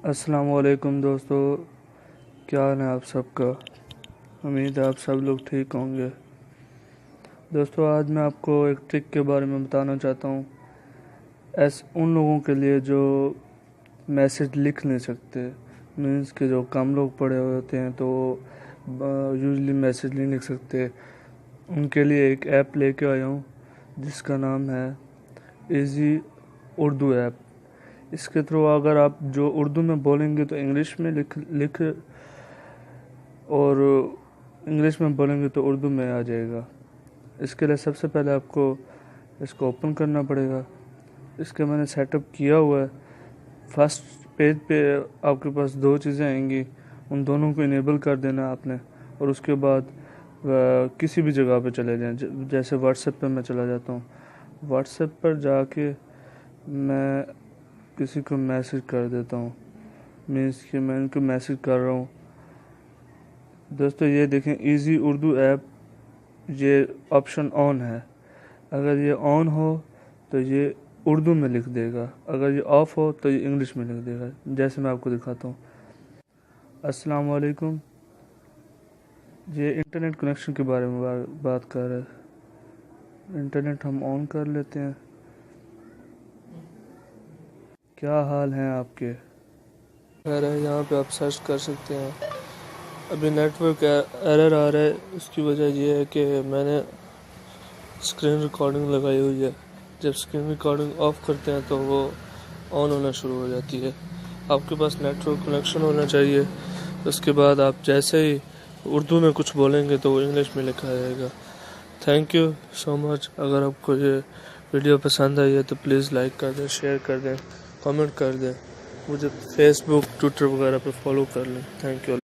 السلام علیکم دوستو، کیا حال ہے آپ سب کا؟ امید ہے آپ سب لوگ ٹھیک ہوں گے۔ دوستو آج میں آپ کو ایک ٹرک کے بارے میں بتانا چاہتا ہوں، ان لوگوں کے لیے جو میسج لکھ نہیں سکتے، مینس کہ جو کم لوگ پڑھے ہوئے ہوتے ہیں تو یوزلی میسج نہیں لکھ سکتے، ان کے لیے ایک ایپ لے کے آیا ہوں جس کا نام ہے ایزی اردو ایپ۔ اس کے تھرو اگر آپ جو اردو میں بولیں گے تو انگلش میں لکھ اور انگلش میں بولیں گے تو اردو میں آ جائے گا۔ اس کے لیے سب سے پہلے آپ کو اس کو اوپن کرنا پڑے گا۔ اس کے میں نے سیٹ اپ کیا ہوا ہے۔ فرسٹ پیج پہ آپ کے پاس دو چیزیں آئیں گی، ان دونوں کو انیبل کر دینا آپ نے، اور اس کے بعد کسی بھی جگہ پہ چلے جائیں۔ جیسے واٹس ایپ پہ میں چلا جاتا ہوں، واٹس ایپ پر جا کے میں کسی کو میسج کر دیتا ہوں، مینس کہ میں ان کو میسج کر رہا ہوں۔ دوستو یہ دیکھیں ایزی اردو ایپ، یہ آپشن آن ہے۔ اگر یہ آن ہو تو یہ اردو میں لکھ دے گا، اگر یہ آف ہو تو یہ انگلش میں لکھ دے گا۔ جیسے میں آپ کو دکھاتا ہوں۔ السلام علیکم، یہ انٹرنیٹ کنیکشن کے بارے میں بات کر رہے ہیں۔ انٹرنیٹ ہم آن کر لیتے ہیں۔ کیا حال ہیں آپ کے؟ خیر ہے، یہاں پہ آپ سرچ کر سکتے ہیں۔ ابھی نیٹ ورک ایرر آ رہا ہے، اس کی وجہ یہ ہے کہ میں نے اسکرین ریکارڈنگ لگائی ہوئی ہے۔ جب اسکرین ریکارڈنگ آف کرتے ہیں تو وہ آن ہونا شروع ہو جاتی ہے۔ آپ کے پاس نیٹ ورک کنیکشن ہونا چاہیے۔ اس کے بعد آپ جیسے ہی اردو میں کچھ بولیں گے تو وہ انگلش میں لکھا جائے گا۔ تھینک یو سو مچ۔ اگر آپ کو یہ ویڈیو پسند آئی ہے تو پلیز لائک کر دیں، شیئر کر دیں، کامنٹ کر دیں، مجھے فیس بک، ٹویٹر وغیرہ پہ فالو کر لیں۔ Thank you.